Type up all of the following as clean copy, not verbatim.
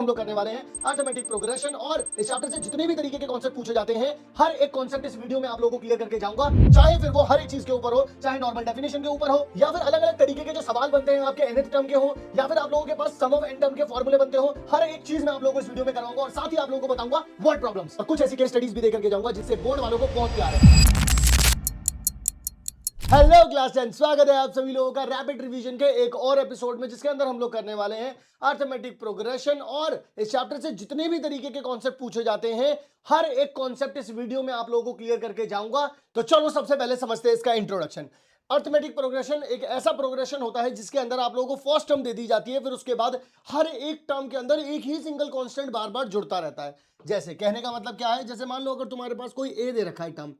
हम लोग करने वाले हैं अर्थमेटिक प्रोग्रेशन और इस चैप्टर से जितने भी तरीके के कॉन्सेप्ट पूछे जाते हैं हर एक कॉन्सेप्ट इस वीडियो में आप लोगों को क्लियर करके जाऊंगा, चाहे फिर वो हर एक चीज के ऊपर हो, चाहे नॉर्मल डेफिनेशन के ऊपर हो या फिर अलग अलग तरीके के जो सवाल बनते हैं आपके nth टर्म के हो या फिर आप लोगों के पास सम ऑफ n टर्म के फॉर्मूले बनते हो। हर एक चीज मैं आप लोगों को इस वीडियो में कराऊंगा और साथ ही आप लोगों को बताऊंगा वर्ड प्रॉब्लम्स और कुछ ऐसी केस स्टडीज भी देकर के जाऊंगा जिससे बोर्ड वालों को बहुत प्यार है। हेलो क्लास 10, स्वागत है आप सभी लोगों का रैपिड रिवीजन के एक और एपिसोड में जिसके अंदर हम लोग करने वाले हैं अर्थमेटिक प्रोग्रेशन और इस चैप्टर से जितने भी तरीके के कॉन्सेप्ट पूछे जाते हैं हर एक कॉन्सेप्ट इस वीडियो में आप लोगों को क्लियर करके जाऊंगा। तो चलो सबसे पहले समझते हैं इसका इंट्रोडक्शन। अर्थमेटिक प्रोग्रेशन एक ऐसा प्रोग्रेशन होता है जिसके अंदर आप लोगों को फर्स्ट टर्म दे दी जाती है, फिर उसके बाद हर एक टर्म के अंदर एक ही सिंगल कांस्टेंट बार बार जुड़ता रहता है। जैसे कहने का मतलब क्या है, जैसे मान लो अगर तुम्हारे पास कोई ए दे रखा है टर्म,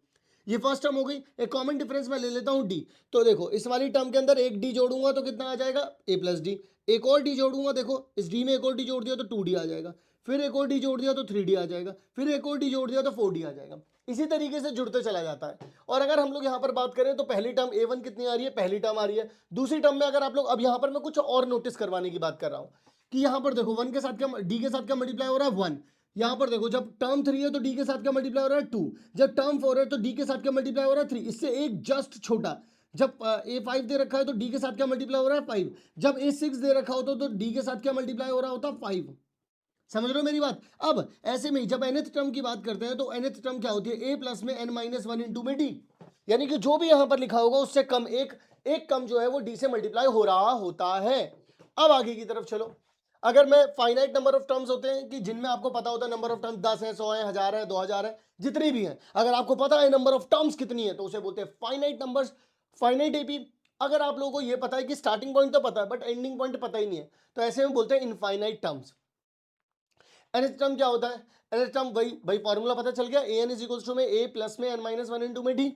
ये फर्स्ट टर्म हो गई, एक कॉमन डिफरेंस मैं ले लेता हूं डी। तो देखो इस वाली टर्म के अंदर एक डी जोड़ूंगा तो कितना आ जाएगा ए प्लस डी, एक और डी जोड़ूंगा, देखो इस डी में एक और डी जोड़ दिया तो 2d आ जाएगा, फिर एक और डी जोड़ दिया तो 3d आ जाएगा, फिर एक और डी जोड़ दिया तो 4d आ जाएगा। इसी तरीके से जुड़ते चला जाता है। और अगर हम लोग यहाँ पर बात करें तो पहली टर्म a1 कितनी आ रही है, पहली टर्म आ रही है। दूसरी टर्म में अगर आप लोग, अब यहाँ पर मैं कुछ और नोटिस करवाने की बात कर रहा हूँ कि यहाँ पर देखो वन के साथ क्या, डी के साथ क्या मल्टीप्लाई हो रहा है, वन। यहां पर देखो जब टर्म 3 है तो डी के साथ क्या मल्टीप्लाई हो रहा है, 2। जब टर्म 4 है तो डी के साथ क्या मल्टीप्लाई हो रहा है, 3। इससे एक जस्ट छोटा, जब a5 दे रखा है तो डी के साथ क्या मल्टीप्लाई हो रहा है, 5। जब a6 दे रखा होता तो डी के साथ क्या मल्टीप्लाई हो रहा होता, 5। समझ रहे हो मेरी बात। अब ऐसे में जब nth टर्म की बात करते हैं तो nth टर्म क्या होती है, a प्लस में n माइनस वन इंटू में डी। यानी कि जो भी यहां पर लिखा होगा उससे कम एक कम जो है वो डी से मल्टीप्लाई हो रहा होता है। अब आगे की तरफ चलो। अगर मैं फाइनाइट नंबर ऑफ टर्म्स होते हैं कि जिनमें आपको पता होता है नंबर ऑफ टर्म्स 10 है, 100 है, 1000 है, 2000 है, जितनी भी हैं, अगर आपको पता है नंबर ऑफ टर्म्स कितनी है तो उसे बोलते हैं फाइनाइट नंबर्स, फाइनाइट एपी। अगर आप लोगों को ये पता है कि स्टार्टिंग पॉइंट तो पता है बट एंडिंग पॉइंट पता ही नहीं है तो ऐसे में बोलते हैं इनफाइनाइट टर्म्स। nth टर्म क्या होता है, nth टर्म वही भाई फॉर्मूला पता चल गया, an इज इक्वल्स टू में a प्लस में n माइनस वन इंटू में डी।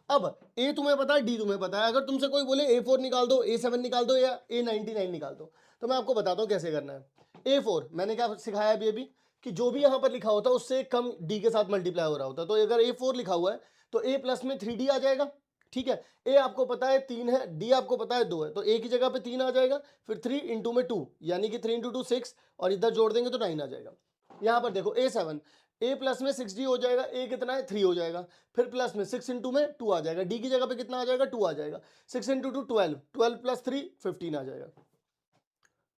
अब ए तुम्हें पता है, डी तुम्हें पता है। अगर तुमसे कोई बोले A4 निकाल दो, A7 निकाल दो या A99 निकाल दो तो मैं आपको बताता हूँ कैसे करना है। A4 मैंने क्या सिखाया अभी कि जो भी यहाँ पर लिखा होता है उससे कम डी के साथ मल्टीप्लाई हो रहा होता है। तो अगर A4 लिखा हुआ है तो A प्लस में 3D आ जाएगा, ठीक है। ए आपको पता है 3 है, डी आपको पता है 2 है, तो ए की जगह पे 3 आ जाएगा, फिर 3 इंटू में 2 यानी कि 3 इंटू 2 6 और इधर जोड़ देंगे तो 9 आ जाएगा। यहाँ पर देखो A7, ए प्लस में 6d हो जाएगा, ए कितना है 3 हो जाएगा, फिर प्लस में 6 इंटू में 2 आ जाएगा, डी की जगह पे कितना आ जाएगा 2 आ जाएगा, 6 इंटू 2 12, 12 प्लस 3 15 आ जाएगा।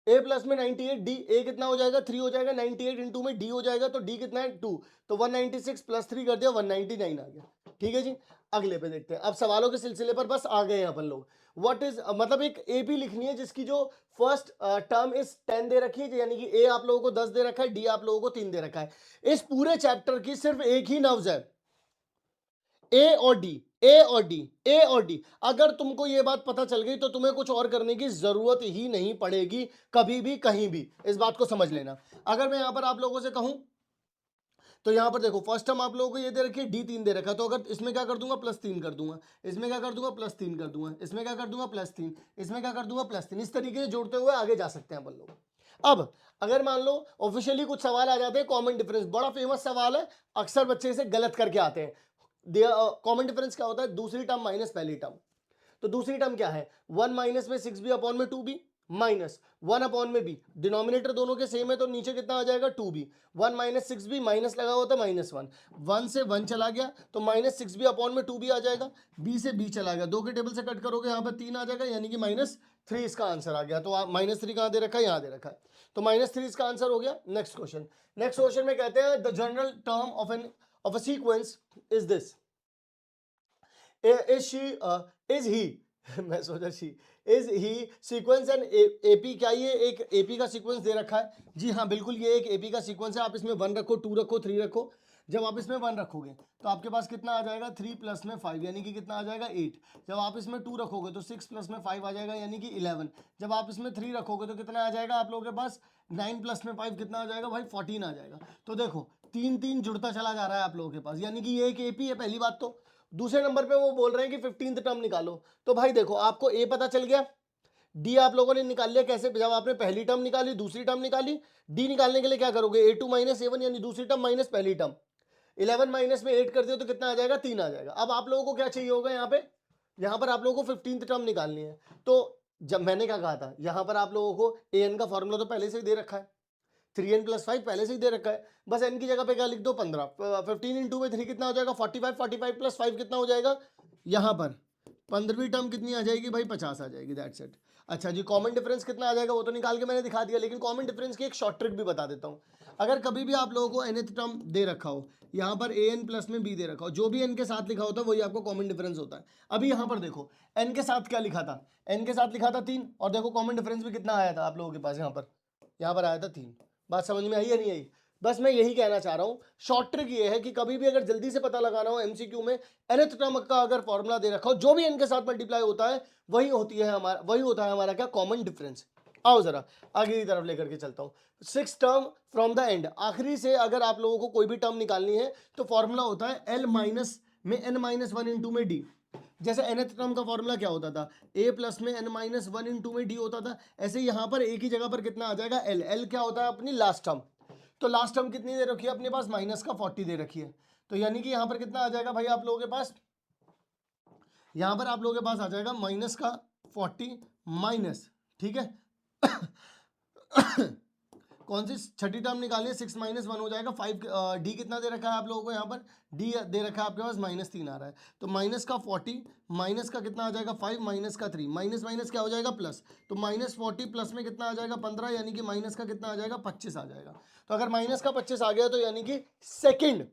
ए प्लस में 98, डी ए कितना हो जाएगा 3 हो जाएगा, 98 इंटू में डी हो जाएगा तो डी कितना है 2, तो 196 प्लस 3 कर दिया 199 आ गया। ठीक है जी, अगले पे देखते हैं। अब सवालों के सिलसिले पर बस आ गए हैं अपन लोग। व्हाट इज मतलब एक एपी लिखनी है जिसकी जो फर्स्ट टर्म इज 10 दे रखी है, यानी कि ए आप लोगों को 10 दे रखा है, डी आप लोगों को 3 दे रखा है। इस पूरे चैप्टर की सिर्फ एक ही नव्स है, ए और डी, ए और डी, ए और डी। अगर तुमको ये बात पता चल गई तो तुम्हें कुछ और करने की जरूरत ही नहीं पड़ेगी कभी भी कहीं भी, इस बात को समझ लेना। अगर मैं यहां पर आप लोगों से कहूं तो यहां पर देखो फर्स्ट टर्म आप लोगों को ये दे रखी है, डी 3 दे रखा है, तो अगर इसमें क्या कर दूंगा प्लस 3 कर दूंगा, इसमें क्या कर दूंगा प्लस 3 कर दूंगा, इसमें क्या कर दूंगा प्लस 3, इसमें क्या कर दूंगा प्लस 3। इस तरीके से जोड़ते हुए आगे जा सकते हैं अपन लोग। अब अगर मान लो ऑफिशियली कुछ सवाल आ जाते हैं, कॉमन डिफरेंस बड़ा फेमस सवाल है, अक्सर बच्चे इसे गलत करके आते हैं। कॉमन डिफरेंस क्या होता है, दूसरी टर्म माइनस पहली टर्म। तो दूसरी टर्म क्या है, 1 माइनस में 6b अपॉन में 2b माइनस 1 अपॉन में b, डिनोमिनेटर दोनों के सेम है तो नीचे कितना आ जाएगा 2b, 1 माइनस 6b, माइनस लगा हुआ था माइनस 1, 1 से 1 चला गया तो माइनस 6b अपॉन में 2b आ जाएगा, b से b चला गया, दो के टेबल से कट करोगे यहाँ पर 3 आ जाएगा, यानी कि माइनस 3 इसका आंसर आ गया। तो माइनस 3 कहाँ दे रखा है, यहाँ दे रखा है, तो माइनस 3 इसका आंसर हो गया। नेक्स्ट क्वेश्चन, नेक्स्ट क्वेश्चन में कहते हैं the general term of a sequence is this, is she is he मैं सोचा she is he sequence and AP, क्या ये एक एपी का सीक्वेंस दे रखा है? जी हाँ बिल्कुल, ये एक एपी का सीक्वेंस है। आप इसमें 1 रखो, 2 रखो, 3 रखो। जब आप इसमें 1 रखोगे तो आपके पास कितना आ जाएगा 3 प्लस में 5 यानी कि कितना आ जाएगा 8। जब आप इसमें 2 रखोगे तो 6 प्लस में 5 आ जाएगा यानी कि 11। जब आप इसमें 3 रखोगे तो कितना आ जाएगा आप लोगों के पास 9 प्लस में 5 कितना आ जाएगा भाई 14 आ जाएगा। तो देखो 3 3 जुड़ता चला जा रहा है आप लोगों के पास, यानी कि ये एक एपी है पहली बात। तो दूसरे नंबर पे वो बोल रहे हैं कि 15th टर्म निकालो। तो भाई देखो आपको ए पता चल गया, डी आप लोगों ने निकाल लिया। कैसे? जब आपने पहली टर्म निकाली, दूसरी टर्म निकाली, डी निकालने के लिए क्या करोगे a2 माइनस a1 यानी दूसरी टर्म माइनस पहली टर्म, 11 माइनस में 8 कर दियो तो कितना आ जाएगा 3 आ जाएगा। अब आप लोगों को क्या चाहिए होगा यहाँ पे, यहाँ पर आप लोगों को 15th टर्म निकालनी है। तो जब मैंने क्या कहा था, यहाँ पर आप लोगों को an का फॉर्मूला तो पहले से ही दे रखा है, 3n प्लस 5 पहले से ही दे रखा है, बस n की जगह पे क्या लिख दो 15। 15 इन 2 में 3 कितना हो जाएगा 45, 45 प्लस 5 कितना हो जाएगा, यहाँ पर 15वीं टर्म कितनी आ जाएगी भाई 50 आ जाएगी, दैट्स इट। अच्छा जी, कॉमन डिफरेंस कितना आ जाएगा वो तो निकाल के मैंने दिखा दिया, लेकिन कॉमन डिफरेंस की एक शॉर्ट ट्रिक भी बता देता हूँ। अगर कभी भी आप लोगों को nth टर्म दे रखा हो, यहाँ पर an प्लस में b दे रखा हो, जो भी n के साथ लिखा होता है वही आपको कॉमन डिफरेंस होता है। अभी यहाँ पर देखो n के साथ क्या लिखा था, n के साथ लिखा था 3, और देखो कॉमन डिफरेंस भी कितना आया था आप लोगों के पास, यहाँ पर आया था 3। बात समझ में आई या नहीं आई? बस मैं यही कहना चाह रहा हूँ, शॉर्ट ट्रिक ये है कि कभी भी अगर जल्दी से पता लगाना हो एमसीक्यू में, nth टर्म का अगर फॉर्मूला दे रखा हो, जो भी n के साथ मल्टीप्लाई होता है वही होता है हमारा क्या, कॉमन डिफरेंस। आओ जरा आगे की तरफ लेकर के चलता हूँ। 6 टर्म फ्रॉम द एंड, आखिरी से अगर आप लोगों को कोई भी टर्म निकालनी है तो फॉर्मूला होता है l माइनस में n माइनस 1 इंटू में d। जैसे nth टर्म का फॉर्मूला क्या होता था, a प्लस में n माइनस 1 इंटू में d होता था, ऐसे यहाँ पर a की जगह पर कितना आ जाएगा l क्या होता है अपनी लास्ट टर्म। तो लास्ट टर्म कितनी दे रखी है अपने पास, माइनस का 40 दे रखी है, तो यानी कि यहाँ पर कितना आ जाएगा भाई आप लोगों के पास, यहाँ पर आप लोगों के पास आ जाएगा माइनस का 40 माइनस, ठीक है कौन सी छठी टर्म निकालिए, 6 माइनस 1 हो जाएगा 5, डी कितना दे रखा है आप लोगों को, यहाँ पर डी दे रखा है आपके पास -3 आ रहा है, तो माइनस का 40 माइनस का कितना आ जाएगा 5 माइनस का 3, माइनस माइनस क्या हो जाएगा प्लस, तो -40 प्लस में कितना आ जाएगा 15, यानी कि माइनस का कितना आ जाएगा 25 आ जाएगा। तो अगर माइनस का 25 आ गया तो यानी कि सेकंड,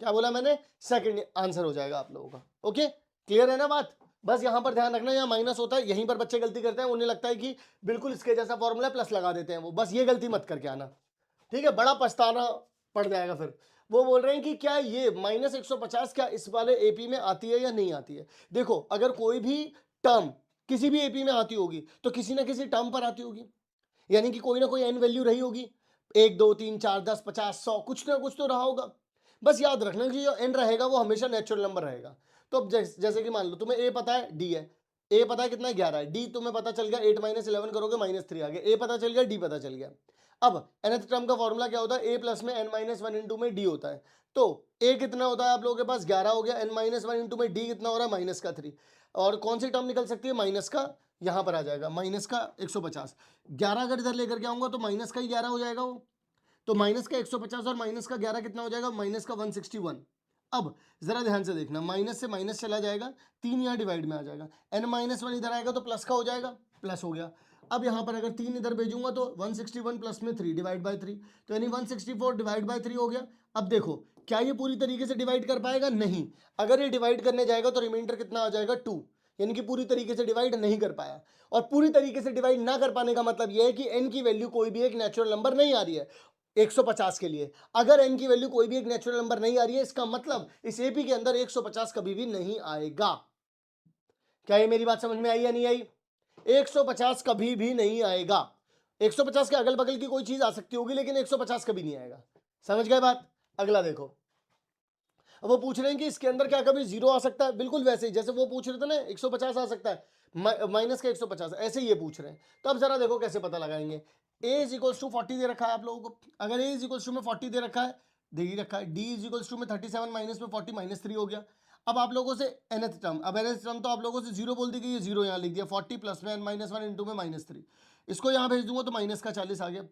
क्या बोला मैंने, सेकंड आंसर हो जाएगा आप लोगों का। ओके, क्लियर है ना बात? बस यहां पर ध्यान रखना, यहाँ माइनस होता है, यहीं पर बच्चे गलती करते हैं, उन्हें लगता है कि बिल्कुल इसके जैसा फॉर्मूला प्लस लगा देते हैं वो, बस ये गलती मत करके आना, ठीक है, बड़ा पछताना पड़ जाएगा फिर। वो बोल रहे हैं कि क्या ये -150 क्या इस वाले एपी में आती है या नहीं आती है। देखो अगर कोई भी टर्म किसी भी एपी में आती होगी तो किसी ना किसी टर्म पर आती होगी, यानी कि कोई ना कोई एन वैल्यू रही होगी, 1 2 3 4 10 50 100 कुछ ना कुछ तो रहा होगा। बस याद रखना कि जो एन रहेगा वो हमेशा नेचुरल नंबर रहेगा। तो अब जैसे कि मान लो तुम्हें ए पता है, डी है, ए पता है कितना 11 है, डी तुम्हें पता चल गया 8 माइनस 11 करोगे -3 आ गया, ए पता चल गया, डी पता चल गया। अब nth टर्म का फॉर्मूला क्या होता है, ए प्लस में n माइनस 1 इंटू में डी होता है, तो ए कितना होता है आप लोगों के पास 11 हो गया, n माइनस 1 इंटू में डी कितना हो रहा है -3, और कौन सी टर्म निकल सकती है, माइनस का, यहाँ पर आ जाएगा माइनस का 150, 11 अगर इधर लेकर के आऊंगा तो माइनस का ही 11 हो जाएगा वो, तो माइनस का 150 और माइनस का 11 कितना हो जाएगा, माइनस का 161। अब जरा ध्यान से देखना, माइनस से माइनस चला जाएगा, 3 यहाँ डिवाइड में आ जाएगा, n माइनस 1 इधर आएगा तो प्लस का हो जाएगा, प्लस हो गया। अब यहाँ पर अगर 3 इधर भेजूंगा तो 161 प्लस में 3 डिवाइड बाई 3, तो यानी 164 डिवाइड बाई 3 हो गया। अब देखो क्या ये पूरी तरीके से डिवाइड कर पाएगा, नहीं, अगर ये डिवाइड करने जाएगा तो रिमाइंडर कितना आ जाएगा 2, यानी कि पूरी तरीके से डिवाइड नहीं कर पाया। और पूरी तरीके से डिवाइड ना कर पाने का मतलब यह है कि n की वैल्यू कोई भी एक नेचुरल नंबर नहीं आ रही है 150 के लिए। अगर n की वैल्यू कोई भी एक नेचुरल नंबर नहीं आ रही है, इसका मतलब इस एपी के अंदर 150 कभी भी नहीं आएगा। क्या ये मेरी बात समझ में आई या नहीं आई? 150 कभी भी नहीं आएगा। 150 के अगल बगल की कोई चीज आ सकती होगी, लेकिन 150 कभी नहीं आएगा। समझ गए बात? अगला देखो, अब वो पूछ रहे हैं कि इसके अंदर क्या कभी जीरो आ सकता है, बिल्कुल वैसे ही जैसे वो पूछ रहे थे ना 150 आ सकता है, माइनस का 150, ऐसे ही ये पूछ रहे हैं। तो अब जरा देखो कैसे पता लगाएंगे। a इज इक्वल्स टू 40 दे रखा है आप लोगों को, अगर a इज इक्वल्स टू में 40 दे रखा है, दे ही रखा है, d इज इक्वल्स टू में 37 माइनस में 40 -3 हो गया। अब आप लोगों से nth टर्म, अब nth टर्म तो आप लोगों से जीरो बोल दी गई, ये जीरो यहाँ लिख दिया, 40 प्लस में n-1 इंटू में -3, इसको यहाँ भेज दूंगा तो माइनस का 40 आ गया,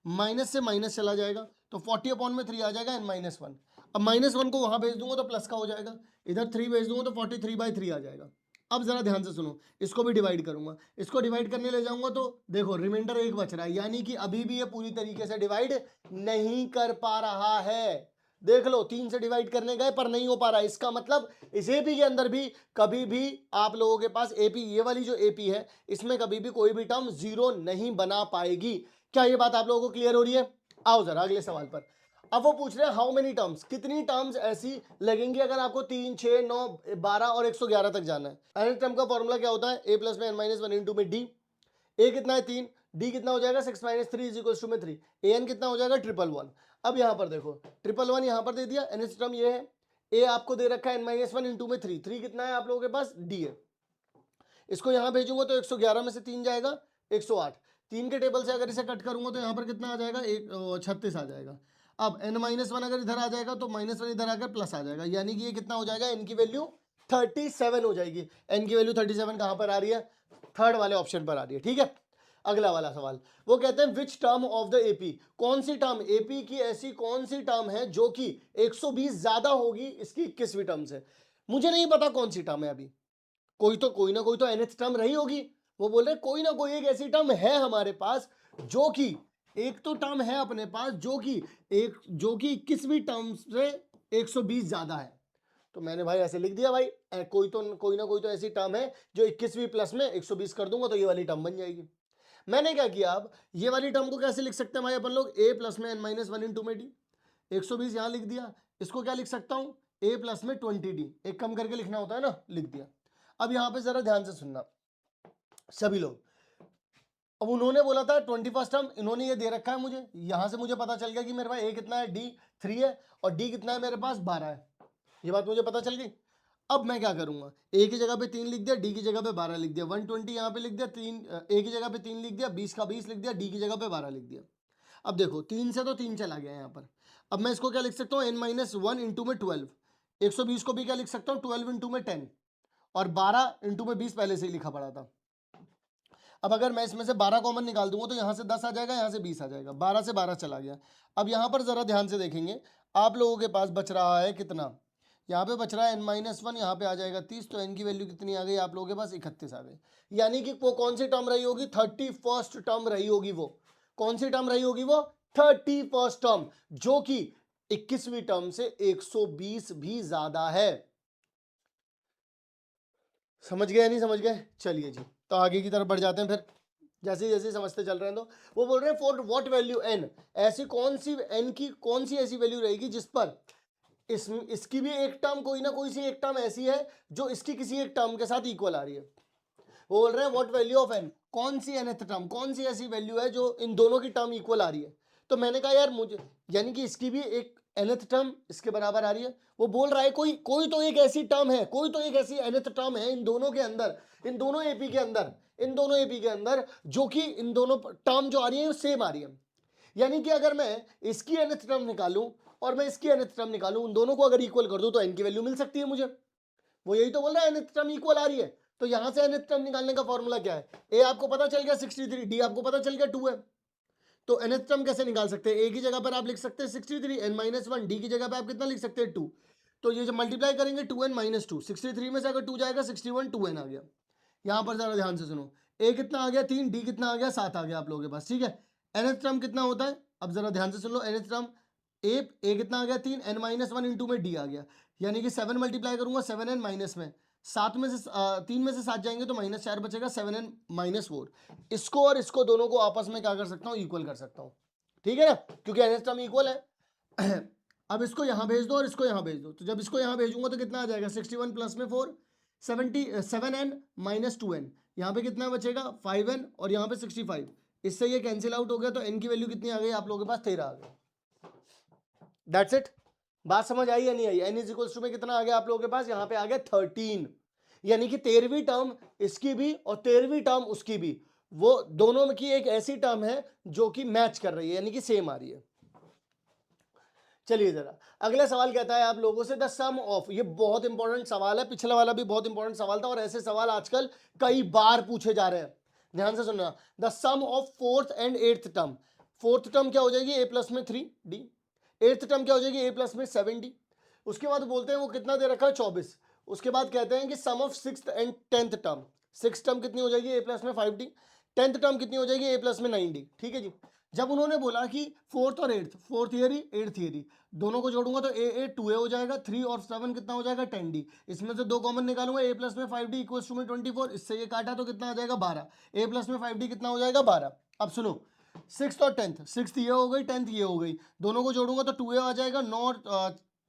माइनस से माइनस चला जाएगा तो 40 अपॉन में 3 आ जाएगा n-1। अब -1 को वहां भेज दूंगा तो प्लस का हो जाएगा, इधर 3 भेज दूंगा तो 43/3 आ जाएगा। अब जरा ध्यान से सुनो, इसको भी डिवाइड करूंगा, इसको डिवाइड करने ले जाऊंगा तो देखो रिमाइंडर 1 बच रहा है, यानी कि अभी भी ये पूरी तरीके से डिवाइड नहीं कर पा रहा है। देख लो 3 से डिवाइड करने गए पर नहीं हो पा रहा है, इसका मतलब इस एपी के अंदर भी कभी भी आप लोगों के पास एपी, ये वाली जो एपी है, इसमें कभी भी कोई भी टर्म जीरो नहीं बना पाएगी। क्या ये बात आप लोगों को क्लियर हो रही है? आओ जरा अगले सवाल पर। अब वो पूछ रहे हैं हाउ मेनी टर्म्स, कितनी टर्म्स ऐसी लगेंगी अगर आपको 3 6 9 12 और 111 तक जाना है। nth टर्म का फॉर्मूला क्या होता है, a प्लस में n-1 इंटू में d, a कितना है 3, d कितना हो जाएगा 6 - 3 इज इक्वल्स टू में 3, an कितना हो जाएगा 111। अब यहाँ पर देखो 111 यहाँ पर दे दिया, nth टर्म ये है, a आपको दे रखा है n-1 इंटू में 3, 3 कितना है आप लोगों के पास d है, इसको यहाँ भेजूंगा तो 111 में से 3 जाएगा 108, 3 के टेबल से अगर इसे कट करूंगा तो यहाँ पर कितना आ जाएगा 36 आ जाएगा। अब n-1 अगर इधर आ जाएगा तो -1 इधर आकर प्लस आ जाएगा, यानी कि ये कितना हो जाएगा, n की वैल्यू 37 हो जाएगी। n की वैल्यू 37 कहाँ पर आ रही है, थर्ड वाले ऑप्शन पर आ रही है, ठीक है। अगला वाला सवाल, वो कहते हैं विच टर्म ऑफ द एपी, कौन सी टर्म एपी की ऐसी कौन सी टर्म है जो कि 120 ज्यादा होगी इसकी 21वीं टर्म से। मुझे नहीं पता कौन सी टर्म है, अभी कोई ना कोई तो nth टर्म रही होगी। वो बोल रहे कोई ना कोई एक ऐसी टर्म है हमारे पास जो कि एक तो टर्म है अपने पास जो कि 21वीं टर्म से 120 ज्यादा है। तो मैंने भाई ऐसे लिख दिया भाई, कोई ना कोई तो ऐसी टर्म है जो 21वीं प्लस में 120 कर दूंगा तो ये वाली टर्म बन जाएगी। मैंने क्या किया, अब ये वाली टर्म को कैसे लिख सकते हैं भाई अपन लोग, a प्लस में n-1 इंटू में d, 120 यहां लिख दिया। इसको क्या लिख सकता हूं, a प्लस में 20d, एक कम करके लिखना होता है ना, लिख दिया। अब यहां पे जरा ध्यान से सुनना सभी लोग, अब उन्होंने बोला था 21st टर्म, इन्होंने ये दे रखा है मुझे, यहां से मुझे पता चल गया कि मेरे पास a कितना है, d 3 है, और d कितना है मेरे पास 12 है। ये बात मुझे पता चल गई। अब मैं क्या करूंगा, a की जगह पे 3 लिख दिया, d की जगह पे 12 लिख दिया, 120 यहाँ पे लिख दिया, 3 a की जगह पे 3 लिख दिया, 20 का 20 लिख दिया, d की जगह पे 12 लिख दिया। अब देखो 3 से तो 3 चला गया यहाँ पर। अब मैं इसको क्या लिख सकता हूँ, n-1 इंटू में 12, 120 को भी क्या लिख सकता हूँ 12 इंटू में 10, और 12 इंटू में 20 पहले से ही लिखा पड़ा था। अब अगर मैं इसमें से 12 कॉमन निकाल दूंगा तो यहाँ से 10 आ जाएगा, यहाँ से 20 आ जाएगा, 12 से 12 चला गया। अब यहाँ पर जरा ध्यान से देखेंगे, आप लोगों के पास बच रहा है कितना, यहाँ पे बच रहा है n-1, यहाँ पे आ जाएगा 30, तो n की वैल्यू कितनी आ गई आप लोगों के पास, 31 आ गई। यानी कि वो कौन सी टर्म रही होगी, 31st टर्म रही होगी। वो कौन सी टर्म रही होगी, वो 31st टर्म, जो कि 21वीं टर्म से 120 भी ज्यादा है। समझ गए नहीं समझ गए, चलिए जी तो आगे की तरफ बढ़ जाते हैं फिर, जैसे जैसे समझते चल रहे हैं। तो वो बोल रहे हैं फॉर व्हाट वैल्यू n, ऐसी कौन सी n की कौन सी ऐसी वैल्यू रहेगी जिस पर इसकी भी एक टर्म, कोई ना कोई सी एक टर्म ऐसी है जो इसकी किसी एक टर्म के साथ इक्वल आ रही है। वो बोल रहे हैं व्हाट वैल्यू ऑफ n, कौन सी nth टर्म, कौन सी ऐसी वैल्यू है जो इन दोनों की टर्म इक्वल आ रही है। तो मैंने कहा यार मुझे, यानी कि इसकी भी एक nth टर्म इसके बराबर आ रही है। वो बोल रहा है कोई कोई तो एक ऐसी टर्म है, कोई तो एक ऐसी nth टर्म है इन दोनों के अंदर, इन दोनों एपी के अंदर, इन दोनों एपी के अंदर, जो कि इन दोनों टर्म जो आ रही है सेम आ रही है। यानी कि अगर मैं इसकी nth टर्म निकालूं और मैं इसकी nth टर्म निकालूं, उन दोनों को अगर इक्वल कर दूं तो n की वैल्यू मिल सकती है मुझे। वो यही तो बोल रहा है nth टर्म इक्वल आ रही है। तो यहां से nth टर्म निकालने का फॉर्मूला क्या है, a आपको पता चल गया 63, d आपको पता चल गया 2 है। तो nth टर्म कैसे निकाल सकते हैं, a की जगह पर आप लिख सकते हैं 63, n-1, d की जगह पर आप कितना लिख सकते हैं 2। तो ये जब मल्टीप्लाई करेंगे 2n-2, 63 में से अगर 2 जाएगा 61, 2n आ गया। यहां पर जरा ध्यान से सुनो, a कितना आ गया 3, d कितना आ गया 7 आ गया आप लोगों के पास, ठीक है। nth टर्म कितना होता है, अब जरा ध्यान से सुन लो, nth टर्म a कितना आ गया 3, n-1 इंटू में d आ गया, यानी कि 7 मल्टीप्लाई करूंगा 7n माइनस में 7 में से 3 में से 7 जाएंगे तो -4 बचेगा, 7n-4। इसको और इसको दोनों को आपस में क्या कर सकता हूँ, इक्वल कर सकता हूँ, ठीक है ना, क्योंकि nth टर्म इक्वल है। अब इसको यहाँ भेज दो और इसको यहाँ भेज दो, तो जब इसको यहाँ भेजूंगा तो कितना आ जाएगा, 61 प्लस में 4, 7n-2n, यहाँ पे कितना बचेगा 5n, और यहाँ पे 65, इससे ये कैंसिल आउट हो गया, तो n की वैल्यू कितनी आ गई आप लोगों के पास, 13 आ गई। That's it. बात समझ आई या नहीं आई, n इज इक्वल्स टू में कितना आ गया आप लोगों के पास, यहाँ पे आ गया 13, यानी कि 13वीं टर्म इसकी भी और 13वीं टर्म उसकी भी, वो दोनों की एक ऐसी टर्म है जो कि मैच कर रही है, यानी कि सेम आ रही है। चलिए जरा अगला सवाल कहता है आप लोगों से द सम ऑफ, ये बहुत इंपॉर्टेंट सवाल है, पिछला वाला भी बहुत इंपॉर्टेंट सवाल था और ऐसे सवाल आजकल कई बार पूछे जा रहे हैं, ध्यान से सुनना। The sum of 4th and 8th term, 4th term क्या हो जाएगी a प्लस में 3d, 8th टर्म क्या हो जाएगी a प्लस में 7d। उसके बाद बोलते हैं वो कितना दे रखा है 24। उसके बाद कहते हैं कि sum of 6th and 10th term, 6th term कितनी हो जाएगी a प्लस में 5d, 10th टर्म कितनी हो जाएगी a प्लस में 9d, ठीक है जी। जब उन्होंने बोला कि 4th और 8th, 4th theory 8th theory, दोनों को जोड़ूंगा तो a 2a हो जाएगा, 3 और 7 कितना हो जाएगा 10d, इसमें से 2 कॉमन निकालूंगा, a प्लस में 5d इक्वल्स टू में 24, इससे ये काटा तो कितना आ जाएगा 12, a प्लस में 5d कितना हो जाएगा 12। अब सुनो 6th और 10th, 6th ये हो गई 10th ये हो गई, दोनों को जोड़ूंगा तो 2a आ जाएगा, 9 और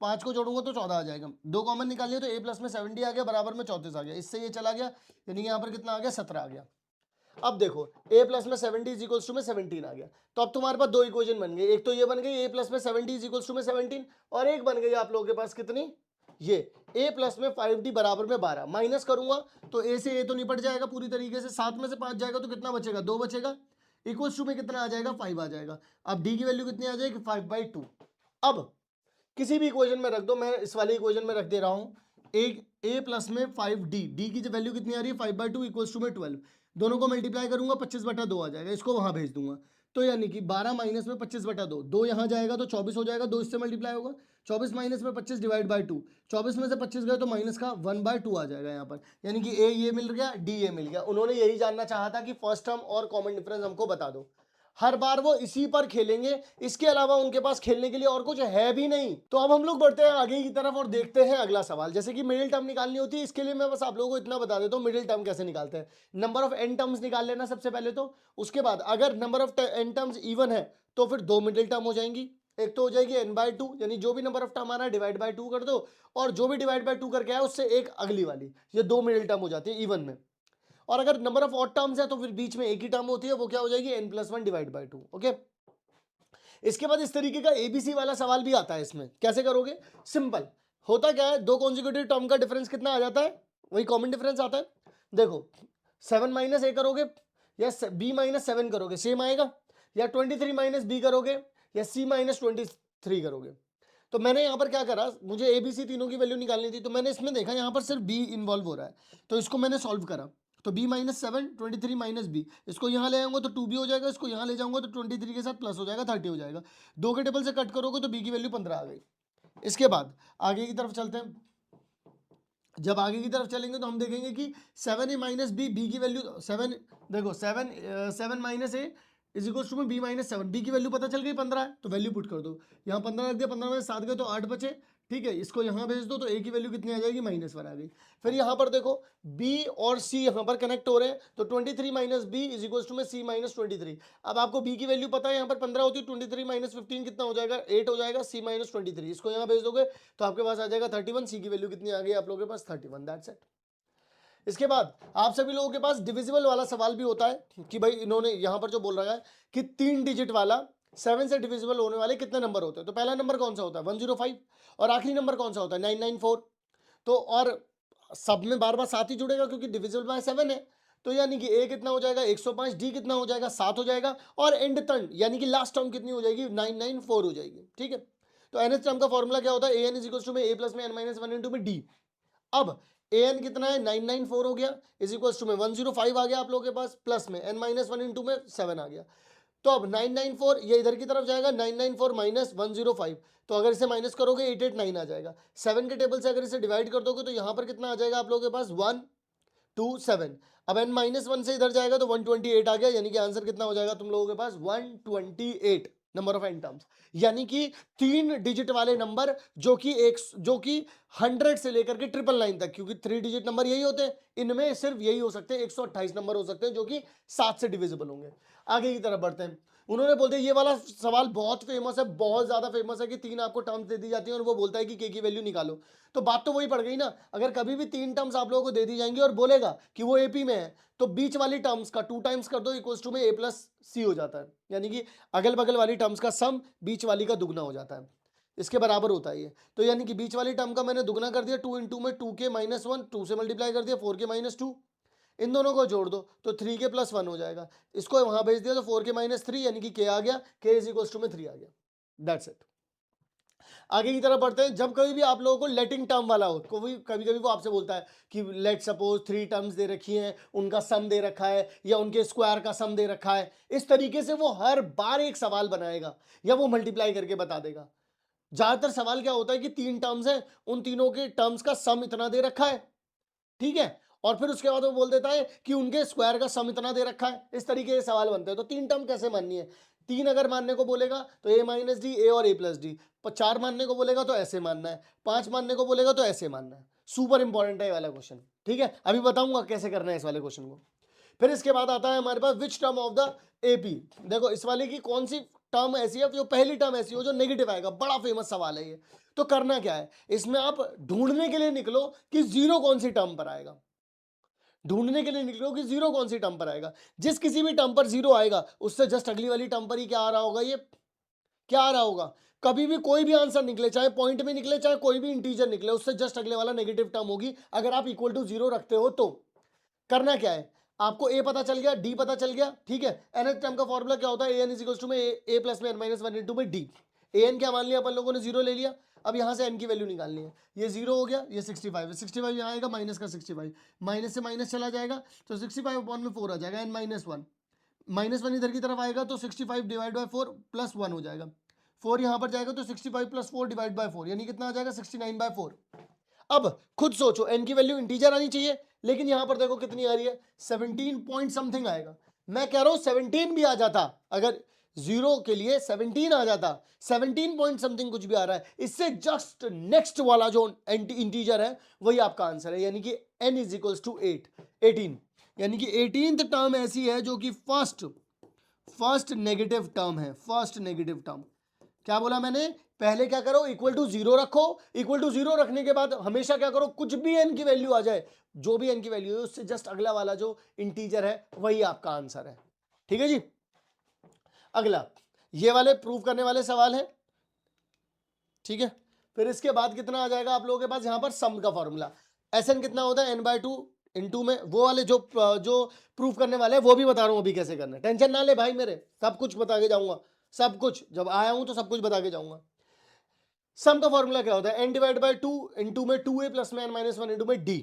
5 को जोड़ूंगा तो 14 आ जाएगा, 2 कॉमन निकाल लिया तो a प्लस में 70 आ गया, बराबर में 34 आ गया, इससे ये चला गया, यानी कि यहाँ पर कितना आ गया 17 आ गया। अब देखो a प्लस में 70 इज इक्वल्स टू में 17 आ गया, तो अब तुम्हारे पास दो इक्वेशन बन गई, एक तो ये बन गई a प्लस में 70 इज इक्वल्स टू में 17, और एक बन गई आप लोगों के पास कितनी, ये a प्लस में 5d बराबर में 12, माइनस करूंगा तो a से a तो निपट जाएगा पूरी तरीके से, 7 में से 5 जाएगा तो कितना बचेगा 2 बचेगा, इक्वल्स टू में कितना आ जाएगा 5 आ जाएगा। अब d की वैल्यू कितनी आ जाएगी 5/2। अब किसी भी इक्वेशन में रख दो, मैं इस वाली इक्वेशन में रख दे रहा हूं, एक a प्लस में 5d, d की वैल्यू कितनी आ रही है 5/2 इक्वल्स टू में 12, दोनों को मल्टीप्लाई करूंगा 25/2 आ जाएगा, इसको वहां भेज दूंगा। तो यानी कि 12 माइनस में 25/2, 2 यहाँ जाएगा तो 24 हो जाएगा, 2 इससे मल्टीप्लाई होगा, 24 माइनस में 25 डिवाइड बाई 2, 24 में से 25 गए तो माइनस का 1/2 आ जाएगा यहाँ पर। यानी कि ए ये मिल गया, डी ये मिल गया। उन्होंने यही जानना चाहा था कि फर्स्ट टर्म और कॉमन डिफरेंस हमको बता दो। हर बार वो इसी पर खेलेंगे, इसके अलावा उनके पास खेलने के लिए और कुछ है भी नहीं। तो अब हम लोग बढ़ते हैं आगे की तरफ और देखते हैं अगला सवाल। जैसे कि मिडिल टर्म निकालनी होती है, इसके लिए मैं बस आप लोगों को इतना बता देता हूँ मिडिल टर्म कैसे निकालते हैं। नंबर ऑफ एन टर्म्स निकाल लेना सबसे पहले, तो उसके बाद अगर number of n terms even है तो फिर 2 मिडिल टर्म हो जाएंगी। एक तो हो जाएगी n/2, यानी जो भी नंबर ऑफ टर्म आ रहा है डिवाइड बाय 2 कर दो, और जो भी डिवाइड बाय 2 करके आया उससे एक अगली वाली, ये 2 मिडिल टर्म हो जाती है इवन में। और अगर नंबर ऑफ ऑड टर्म्स है तो फिर बीच में एक ही टर्म होती है, वो क्या हो जाएगी n+1 डिवाइड बाय 2। ओके, इसके बाद इस तरीके का एबीसी वाला सवाल भी आता है। इसमें कैसे करोगे, सिंपल होता क्या है, दो कॉन्जिक्यूटिव टर्म का डिफरेंस कितना आ जाता है, वही कॉमन डिफरेंस आता है। देखो 7 माइनस ए करोगे या b माइनस 7 करोगे सेम आएगा, या 23 माइनस बी करोगे या c माइनस 23 करोगे। तो मैंने यहाँ पर क्या करा, मुझे ए बी सी तीनों की वैल्यू निकालनी थी, तो मैंने इसमें देखा यहाँ पर सिर्फ b इन्वॉल्व हो रहा है, तो इसको मैंने सॉल्व करा। तो b माइनस 7, 23 माइनस बी, इसको यहाँ ले आऊंगा तो 2b हो जाएगा, इसको यहाँ ले जाऊंगा तो 23 के साथ प्लस हो जाएगा 30 हो जाएगा। दो के टेबल से कट करोगे तो b की वैल्यू 15 आ गई। इसके बाद आगे की तरफ चलते हैं। जब आगे की तरफ चलेंगे तो हम देखेंगे कि 7a माइनस बी की वैल्यू 7, देखो 7 minus a is equal to में b माइनस 7, बी की वैल्यू पता चल गई 15 है, तो वैल्यू पुट कर दो। यहाँ 15 रख दिया, 15 में 7 गए तो 8 बचे, ठीक है, इसको यहाँ भेज दो तो a की वैल्यू कितनी आ जाएगी, -1 आ गई। फिर यहाँ पर देखो b और c यहाँ पर कनेक्ट हो रहे हैं, तो 23 minus b is equal to में c माइनस 23। अब आपको b की वैल्यू पता है, यहाँ पर 15 होती है, 23 माइनस 15 कितना हो जाएगा, 8 हो जाएगा, c माइनस 23, इसको यहाँ भेज दोगे तो आपके पास आ जाएगा 31, c की वैल्यू कितनी आ गई आप लोगों के पास 31, दैट्स इट। इसके बाद आप सभी लोगों के पास डिविजिबल वाला सवाल भी होता है कि भाई इन्होंने यहाँ पर जो बोल रहा है कि 3 डिजिट वाला 7 से डिविजिबल होने वाले कितने नंबर होते हैं। तो पहला नंबर कौन सा होता है 105, और आखिरी नंबर कौन सा होता है 994। तो और सब में बार बार 7 ही जुड़ेगा क्योंकि डिविजिबल बाय 7 है। तो यानी कि a कितना हो जाएगा 105, d कितना हो जाएगा 7 हो जाएगा, और एंड टर्म यानी कि लास्ट टर्म कितनी हो जाएगी 994 हो जाएगी। ठीक है, तो nth टर्म का फॉर्मूला क्या होता है, an इज इक्वल टू में a प्लस में n माइनस 1 इंटू में d। अब an कितना है 994 हो गया, इज इक्वल टू में 105 आ गया आप लोगों के पास, प्लस में n माइनस 1 इंटू में 7 आ गया। तो अब 994 ये इधर की तरफ जाएगा, 994 माइनस 105, तो अगर इसे माइनस करोगे 889 आ जाएगा। 7 के टेबल से अगर इसे डिवाइड कर दोगे तो यहाँ पर कितना आ जाएगा आप लोगों के पास 127। अब n माइनस 1 से इधर जाएगा तो 128 आ गया, यानी कि आंसर कितना हो जाएगा तुम लोगों के पास 128 नंबर ऑफ एन टर्म्स, यानी कि 3 डिजिट वाले नंबर जो कि 100 से लेकर के 999 तक, क्योंकि 3 डिजिट नंबर यही होते हैं, इनमें सिर्फ यही हो सकते हैं 128 नंबर हो सकते हैं जो कि 7 से डिविजिबल होंगे। आगे की तरफ बढ़ते हैं। उन्होंने बोलते हैं ये वाला सवाल बहुत फेमस है, बहुत ज्यादा फेमस है कि 3 आपको टर्म्स दे दी जाती है और वो बोलता है कि के की वैल्यू निकालो। तो बात तो वही पड़ गई ना, अगर कभी भी 3 टर्म्स आप लोगों को दे दी जाएंगी और बोलेगा कि वो एपी में है, तो बीच वाली टर्म्स का 2 टाइम्स कर दो इक्वल्स टू में a प्लस सी हो जाता है, यानी कि अगल बगल वाली टर्म्स का सम बीच वाली का दुगना हो जाता है, इसके बराबर होता है ये। तो यानी कि बीच वाली टर्म का मैंने दुगना कर दिया, 2 इंटू में 2 के माइनस 1, 2 से मल्टीप्लाई कर दिया 4 के माइनस 2, इन दोनों को जोड़ दो तो 3 के प्लस 1 हो जाएगा, इसको वहां भेज दिया तो 4 के माइनस 3, यानी कि k आ गया, k इज इक्वल टू में 3 आ गया, दैट्स इट। आगे की तरफ बढ़ते हैं। जब कभी भी आप लोगों को लेटिंग टर्म वाला हो, कभी कभी वो आपसे बोलता है कि लेट सपोज 3 टर्म्स दे रखी हैं, उनका सम दे रखा है या उनके स्क्वायर का सम दे रखा है, इस तरीके से वो हर बार एक सवाल बनाएगा या वो मल्टीप्लाई करके बता देगा। ज्यादातर सवाल क्या होता है कि 3 टर्म्स हैं, उन तीनों के टर्म्स का सम इतना दे रखा है, ठीक है, और फिर उसके बाद वो बोल देता है कि उनके स्क्वायर का सम इतना दे रखा है। इस तरीके के सवाल बनते हैं। तो 3 टर्म कैसे माननी है, 3 अगर मानने को बोलेगा तो a माइनस डी, ए और a प्लस डी, 4 मानने को बोलेगा तो ऐसे मानना है, 5 मानने को बोलेगा तो ऐसे मानना है। सुपर इंपॉर्टेंट है ये वाला क्वेश्चन, ठीक है, अभी बताऊंगा कैसे करना है इस वाले क्वेश्चन को। फिर इसके बाद आता है हमारे पास which term of the AP. देखो इस वाले की कौन सी टर्म ऐसी है, जो पहली टर्म ऐसी हो जो नेगेटिव आएगा, बड़ा फेमस सवाल है ये। तो करना क्या है, इसमें आप ढूंढने के लिए निकलो कि जीरो कौन सी टर्म पर आएगा, ढूंढने के लिए निकलो कि जीरो कौन सी टर्म पर आएगा। जिस किसी भी टर्म पर जीरो आएगा उससे जस्ट अगली वाली टर्म पर ही क्या आ रहा होगा, ये क्या आ रहा होगा, कभी भी कोई भी आंसर निकले, चाहे पॉइंट में निकले चाहे कोई भी इंटीजर निकले, उससे जस्ट अगले वाला नेगेटिव टर्म होगी अगर आप इक्वल टू जीरो रखते हो। तो करना क्या है, आपको a पता चल गया, d पता चल गया, ठीक है, nth टर्म का फॉर्मूला क्या होता है, an इज इक्वल टू में a प्लस में n माइनस 1 इंटू में d। ए एन क्या मान लिया अपन लोगों ने, 0 ले लिया। अब यहाँ से एन की वैल्यू निकालनी है, ये 0 हो गया, ये 65 है, 65 यहाँ आएगा, माइनस का 65, माइनस से माइनस चला जाएगा तो 65 अपॉन में 4 आ जाएगा, एन -1, -1 इधर की तरफ आएगा तो 65 डिवाइड बाई 4 प्लस 1 हो जाएगा, 4 यहाँ पर जाएगा तो 65 प्लस 4 डिवाइड बाई 4 यानी कितना आ जाएगा 69/4। अब खुद सोचो, एन की वैल्यू इंटीजर आनी चाहिए, लेकिन यहां पर देखो कितनी आ रही है, 17 पॉइंट समथिंग आएगा। मैं कह रहा हूं 17 भी आ जाता, अगर 0 के लिए 17 आ जाता, 17 पॉइंट समथिंग कुछ भी आ रहा है, इससे जस्ट नेक्स्ट वाला जो इंटीजर है वही आपका आंसर है, यानी कि n इज इक्वल्स टू 18, यानी कि 18th टर्म ऐसी है जो कि फर्स्ट नेगेटिव टर्म है, फर्स्ट नेगेटिव टर्म। क्या बोला मैंने, पहले क्या करो, इक्वल टू 0 रखो, इक्वल टू 0 रखने के बाद हमेशा क्या करो, कुछ भी n की वैल्यू आ जाए, जो भी n की वैल्यू है उससे जस्ट अगला वाला जो इंटीजर है वही आपका आंसर है। ठीक है जी। अगला ये वाले प्रूव करने वाले सवाल है, ठीक है। फिर इसके बाद कितना आ जाएगा आप लोगों के पास, यहां पर सम का फॉर्मूला, Sn कितना होता है n/2 इनटू में, वो वाले जो प्रूफ करने वाले हैं वो भी बता रहा हूं अभी कैसे करना है, टेंशन ना ले भाई मेरे, सब कुछ बता के जाऊंगा, सब कुछ जब आया हूं तो सब कुछ बता के जाऊंगा। सम का फॉर्मूला क्या होता है, n डिवाइड बाई 2 इनटू में 2a प्लस में n माइनस 1 इनटू में d,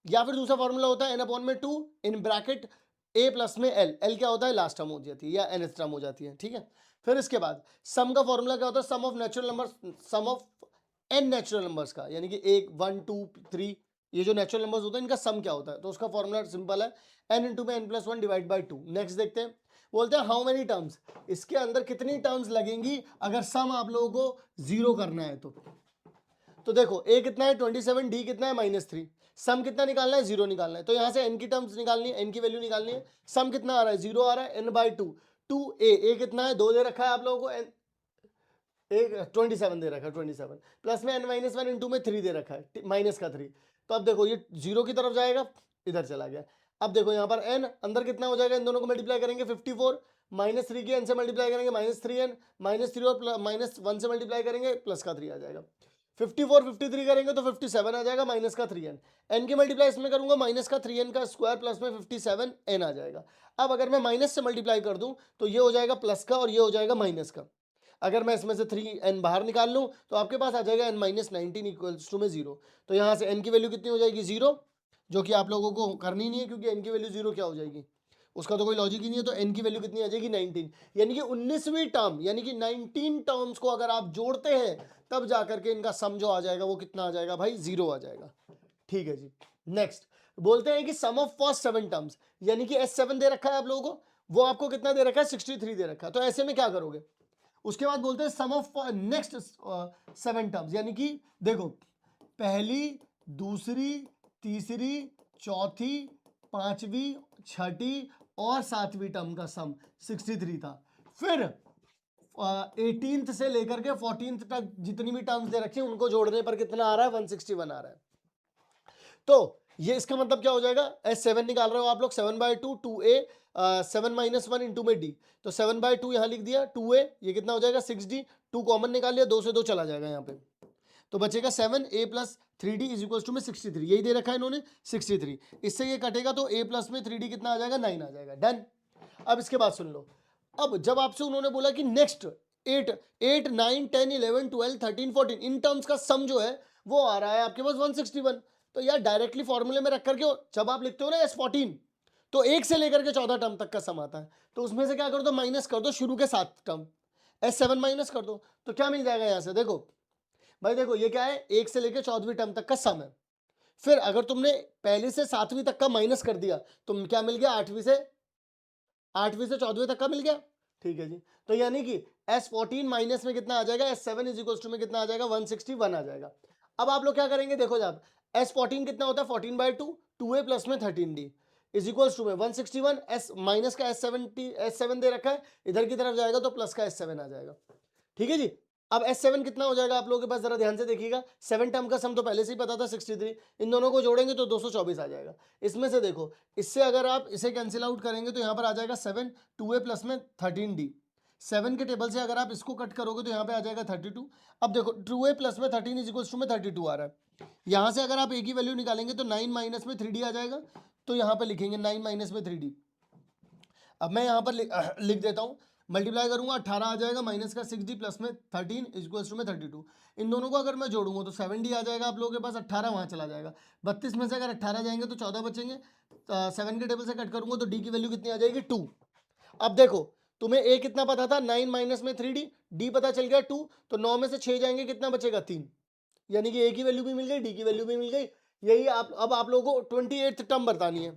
या फिर दूसरा फॉर्मूला होता है n अपॉन में 2 इन ब्रैकेट a प्लस में l क्या होता है, लास्ट टर्म हो जाती है या nth टर्म हो जाती है, ठीक है। फिर इसके बाद सम का फॉर्मूला क्या होता है, sum of natural numbers, sum of n natural numbers का, यानी कि 1 1 2 3 ये जो नेचुरल नंबर्स होते हैं इनका सम क्या होता है, तो उसका फॉर्मूला सिंपल है n इंटू में n plus 1 divide by 2। Next देखते हैं, बोलते हैं हाउ मेनी टर्म्स, इसके अंदर कितनी टर्म्स लगेंगी अगर सम आप लोगों को 0 करना है तो देखो a कितना है 27, d कितना है -3, सम कितना निकालना है 0 निकालना है, तो यहां से n की टर्म्स निकालनी है, n की वैल्यू निकालनी है। सम कितना आ रहा है 0 आ रहा है, n/2 2a कितना है 2 दे रखा है आप लोगों को, एक 27 दे रखा है, 27 प्लस में n माइनस 1 इंटू में 3 दे रखा है, माइनस का 3, तो अब देखो ये 0 की तरफ जाएगा, इधर चला गया। अब देखो यहाँ पर n अंदर कितना हो जाएगा, इन दोनों को मल्टीप्लाई करेंगे 54, -3 की n से मल्टीप्लाई करेंगे -3n, -3 और -1 से मल्टीप्लाई करेंगे प्लस का 3 आ जाएगा, 54 53 करेंगे तो 57 आ जाएगा माइनस का 3n, n की मल्टीप्लाई इसमें करूंगा माइनस का 3n का स्क्वायर प्लस में 57n आ जाएगा। अब अगर मैं माइनस से मल्टीप्लाई कर दूं तो ये हो जाएगा प्लस का और ये हो जाएगा माइनस का, अगर मैं इसमें से 3n बाहर निकाल लूं तो आपके पास आ जाएगा n माइनस 19 इक्वल्स टू में 0, तो यहाँ से n की वैल्यू कितनी हो जाएगी 0, जो कि आप लोगों को करनी नहीं है क्योंकि n की वैल्यू 0 क्या हो जाएगी, उसका तो कोई लॉजिक ही नहीं है, तो n की वैल्यू कितनी आ जाएगी 19, यानी कि 19वीं टर्म, यानी कि 19 टर्म्स को अगर आप जोड़ते हैं तब जाकर के इनका सम जो आ जाएगा वो कितना आ जाएगा भाई 0 आ जाएगा। ठीक है जी। नेक्स्ट बोलते हैं कि सम ऑफ फर्स्ट 7 टर्म्स, यानी कि S7 दे रखा है आप लोगों को, वो आपको कितना दे रखा है 63 दे रखा है, तो ऐसे में क्या करोगे, उसके बाद बोलते हैं सम ऑफ नेक्स्ट 7 टर्म्स, यानी कि देखो पहली दूसरी तीसरी चौथी पांचवी छठी और 7वीं टर्म का सम 63 था, फिर 18th से लेकर के 14th तक जितनी भी टर्म्स दे रखी हैं उनको जोड़ने पर कितना आ रहा है 161 आ रहा है। तो ये इसका मतलब क्या हो जाएगा, S7 निकाल रहे हो आप लोग 7/2 2a 7 माइनस 1 इंटू में d, तो 7/2 यहाँ लिख दिया, 2a ये कितना हो जाएगा 6d, 2 कॉमन निकाल लिया, 2 से 2 चला जाएगा यहाँ पे, तो बचेगा 7a plus 3d is equal to में 63, यही दे रखा है इन्होंने 63, इससे ये कटेगा तो a प्लस में 3d कितना आ जाएगा 9 आ जाएगा, डन। अब इसके बाद सुन लो, अब जब आपसे उन्होंने बोला कि नेक्स्ट 8 9 10 11 12 13 14 इन टर्म्स का सम जो है वो आ रहा है आपके पास 161, तो यार डायरेक्टली फॉर्मूले में रख करके जब आप लिखते हो ना S14 तो 1 से लेकर के 14 टर्म तक का सम आता है, तो उसमें से क्या कर दो माइनस कर दो शुरू के 7 टर्म, S7 माइनस कर दो, तो क्या मिल जाएगा यहां से, देखो भाई देखो ये क्या है 1 से लेकर 14वीं टर्म तक का सम है, फिर अगर तुमने पहले से 7वीं तक का माइनस कर दिया तो क्या मिल गया 8वीं से 14वीं तक का मिल गया। ठीक है जी, तो यानी कि S14 माइनस में कितना आ जाएगा S7 इज इक्वल टू में कितना आ जाएगा 161 आ जाएगा। अब आप लोग क्या करेंगे, देखो जब S14 कितना होता है 14/2 2a प्लस में 13d इज इक्वल टू में 161, S माइनस का S7 दे रखा है, इधर की तरफ जाएगा तो प्लस का S7 आ जाएगा। ठीक है जी, अब S7 कितना हो जाएगा आप लोगों के पास, जरा ध्यान से देखिएगा, 7 टर्म का सम तो पहले से ही पता था 63, इन दोनों को जोड़ेंगे तो 224 आ जाएगा। इसमें से देखो इससे अगर आप इसे कैंसिल आउट करेंगे तो यहाँ पर आ जाएगा 7 2a प्लस में 13d, 7 के टेबल से अगर आप इसको कट करोगे तो यहाँ पे आ जाएगा 32। अब देखो 2a प्लस में 13 इज इक्वल टू में 32 आ रहा है, यहाँ से अगर आप a की वैल्यू निकालेंगे तो 9 माइनस में 3d आ जाएगा, तो यहाँ पे लिखेंगे 9 माइनस में 3d। अब मैं यहाँ पर लिख देता हूँ मल्टीप्लाई करूंगा 18 आ जाएगा, माइनस का 6d प्लस में 13 इक्वल्स टू में 32। इन दोनों को अगर मैं जोड़ूंगा तो 7d आ जाएगा आप लोगों के पास, 18 वहाँ चला जाएगा, 32 में से अगर 18 जाएंगे तो 14 बचेंगे, 7 के टेबल से कट करूंगा तो d की वैल्यू कितनी आ जाएगी 2। अब देखो तुम्हें a कितना पता था 9 माइनस में 3d, d पता चल गया 2, तो 9 में से 6 जाएंगे कितना बचेगा 3, यानी कि a की वैल्यू भी मिल गई, d की वैल्यू भी मिल गई। यही अब आप लोगों को 28th टर्म बतानी है,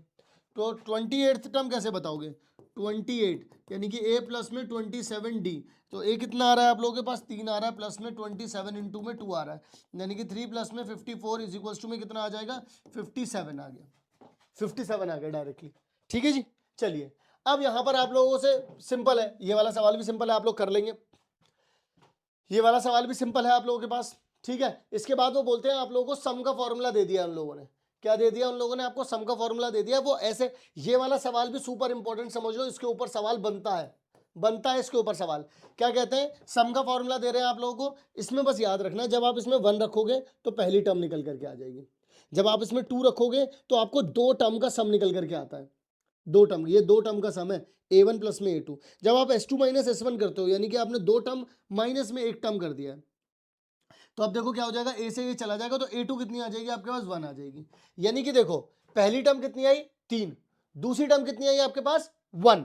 तो 28th टर्म कैसे बताओगे, 28 यानी कि a प्लस में 27d, तो a कितना आ रहा है आप लोगों के पास 3 आ रहा है, प्लस में 27 इंटू में 2 आ रहा है, यानी कि 3 प्लस में 54 इज इक्वल्स टू में कितना आ जाएगा 57 आ गया, 57 आ गया डायरेक्टली। ठीक है जी, चलिए अब यहां पर आप लोगों से सिंपल है, ये वाला सवाल भी सिंपल है, आप लोग कर लेंगे, ये वाला सवाल भी सिंपल है आप लोगों के पास। ठीक है, इसके बाद वो बोलते हैं आप लोगों को सम का फॉर्मूला दे दिया उन लोगों ने, क्या दे दिया उन लोगों ने आपको, सम का फॉर्मूला दे दिया। वो ऐसे, ये वाला सवाल भी सुपर इंपॉर्टेंट समझ लो, इसके ऊपर सवाल बनता है इसके ऊपर सवाल। क्या कहते हैं, सम का फॉर्मूला दे रहे हैं आप लोगों को, इसमें बस याद रखना जब आप इसमें 1 रखोगे तो पहली टर्म निकल करके आ जाएगी, जब आप इसमें 2 रखोगे तो आपको 2 टर्म का सम निकल करके आता है, 2 टर्म, ये 2 टर्म का सम है a1 प्लस में a2। जब आप s2 माइनस s1 करते हो यानी कि आपने 2 टर्म माइनस में 1 टर्म कर दिया है, तो अब देखो क्या हो जाएगा, a से ये चला जाएगा तो a2 कितनी आ जाएगी आपके पास 1 आ जाएगी, यानी कि देखो पहली टर्म कितनी आई 3, दूसरी टर्म कितनी आई आपके पास 1।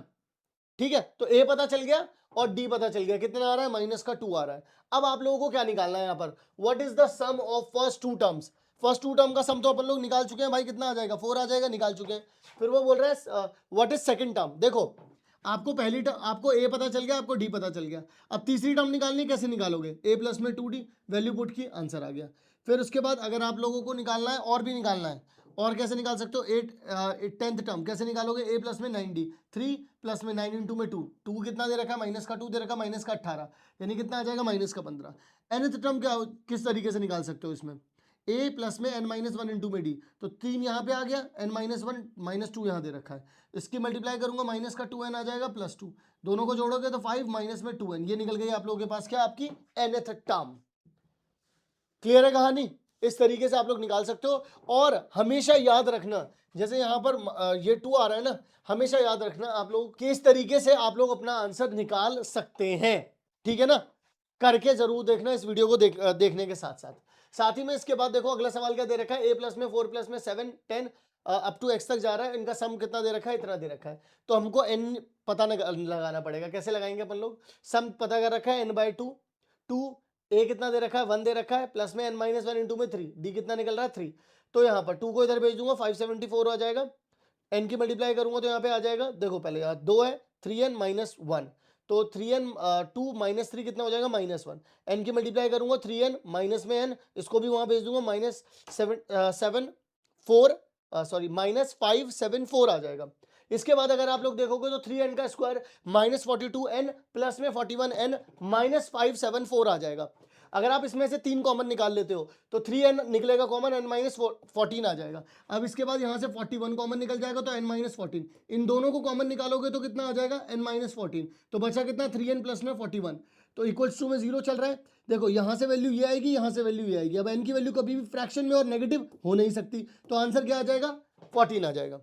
ठीक है, तो a पता चल गया और d पता चल गया, कितना आ रहा है माइनस का 2 आ रहा है। अब आप लोगों को क्या निकालना है यहाँ पर, what is the sum of first 2 terms, first 2 term का सम तो अपन लोग निकाल चुके हैं भाई, कितना आ जाएगा 4 आ जाएगा, निकाल चुके हैं। फिर वो बोल रहा है व्हाट इज सेकंड टर्म, देखो आपको पहली टर्म, आपको a पता चल गया, आपको d पता चल गया, अब तीसरी टर्म निकालनी, कैसे निकालोगे, a प्लस में 2d, वैल्यू पुट की, आंसर आ गया। फिर उसके बाद अगर आप लोगों को निकालना है और भी निकालना है, और कैसे निकाल सकते हो, 10th टर्म कैसे निकालोगे, a प्लस में 9d, 3 प्लस में 9 इंटू में 2, 2 कितना दे रखा है माइनस का 2 दे रखा है, माइनस का 18, यानी कितना आ जाएगा माइनस का 15। nth टर्म क्या किस तरीके से निकाल सकते हो, इसमें a प्लस में n माइनस 1 इंटू में d, तो 3 यहाँ पे आ गया, n माइनस 1 माइनस 2 यहाँ दे रखा है, इसकी मल्टीप्लाई करूंगा माइनस का 2n आ जाएगा प्लस 2, दोनों को जोड़ोगे तो 5 माइनस में 2n, ये निकल गई आप लोगों के पास क्या, आपकी nth टर्म। क्लियर है कहानी, इस तरीके से आप लोग निकाल सकते हो। और हमेशा याद रखना, जैसे यहाँ पर ये 2 आ रहा है ना, हमेशा याद रखना आप लोग किस तरीके से आप लोग अपना आंसर निकाल सकते हैं, ठीक है ना, करके जरूर देखना इस वीडियो को देखने के साथ ही में। इसके बाद देखो अगला सवाल क्या दे रखा है, a प्लस में 4 प्लस में 7 10 अप टू x तक जा रहा है, इनका सम कितना दे रखा है, इतना दे रखा है, तो हमको n पता लगाना पड़ेगा। कैसे लगाएंगे अपन लोग, सम पता कर रखा है n बाई 2, a कितना दे रखा है 1 दे रखा है, प्लस में n माइनस 1 इंटू में 3, d कितना निकल रहा है 3, तो यहाँ पर 2 को इधर भेज दूंगा 574 आ जाएगा, n की मल्टीप्लाई करूंगा तो यहाँ पे आ जाएगा, देखो पहले यहाँ 2 है 3n माइनस 1, तो 3n 2 माइनस 3 कितना हो जाएगा माइनस 1, n की मल्टीप्लाई करूंगा 3n माइनस में n, इसको भी वहां भेज दूंगा माइनस 574 आ जाएगा। इसके बाद अगर आप लोग देखोगे तो 3n का स्क्वायर माइनस 42n प्लस में 41n माइनस 574 आ जाएगा। अगर आप इसमें से 3 कॉमन निकाल लेते हो तो 3n निकलेगा कॉमन, n माइनस 14 आ जाएगा। अब इसके बाद यहाँ से 41 कॉमन निकल जाएगा तो n माइनस 14, इन दोनों को कॉमन निकालोगे तो कितना आ जाएगा n माइनस 14, तो बचा कितना 3n प्लस में 41, तो इक्वल्स टू में 0 चल रहा है। देखो यहाँ से वैल्यू ये आएगी, यहाँ से वैल्यू ये आएगी, अब n की वैल्यू कभी भी फ्रैक्शन में और नेगेटिव हो नहीं सकती, तो आंसर क्या आ जाएगा 14 आ जाएगा।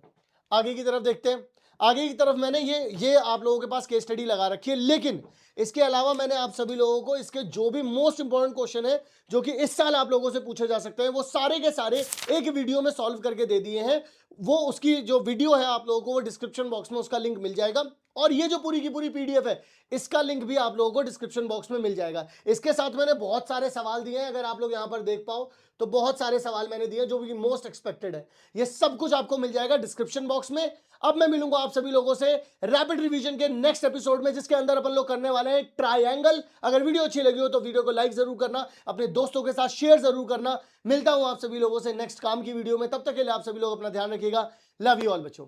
आगे की तरफ देखते हैं, आगे की तरफ मैंने ये आप लोगों के पास केस स्टडी लगा रखी है, लेकिन इसके अलावा मैंने आप सभी लोगों को इसके जो भी मोस्ट इंपॉर्टेंट क्वेश्चन है जो कि इस साल आप लोगों से पूछे जा सकते हैं, वो सारे के सारे एक वीडियो में सॉल्व करके दे दिए हैं। वो उसकी जो वीडियो है आप लोगों को वो डिस्क्रिप्शन बॉक्स में उसका लिंक मिल जाएगा, और ये जो पूरी की पूरी पीडीएफ है इसका लिंक भी आप लोगों को डिस्क्रिप्शन बॉक्स में मिल जाएगा। इसके साथ मैंने बहुत सारे सवाल दिए हैं, अगर आप लोग यहां पर देख पाओ तो बहुत सारे सवाल मैंने दिए जो भी मोस्ट एक्सपेक्टेड है, ये सब कुछ आपको मिल जाएगा डिस्क्रिप्शन बॉक्स में। अब मैं मिलूंगा आप सभी लोगों से रैपिड रिवीजन के नेक्स्ट एपिसोड में, जिसके अंदर अपन लोग करने वाले हैं ट्रायंगल। अगर वीडियो अच्छी लगी हो तो वीडियो को लाइक जरूर करना, अपने दोस्तों के साथ शेयर जरूर करना। मिलता हूं आप सभी लोगों से नेक्स्ट काम की वीडियो में, तब तक के लिए आप सभी लोग अपना ध्यान रखिएगा। लव यू ऑल बच्चों।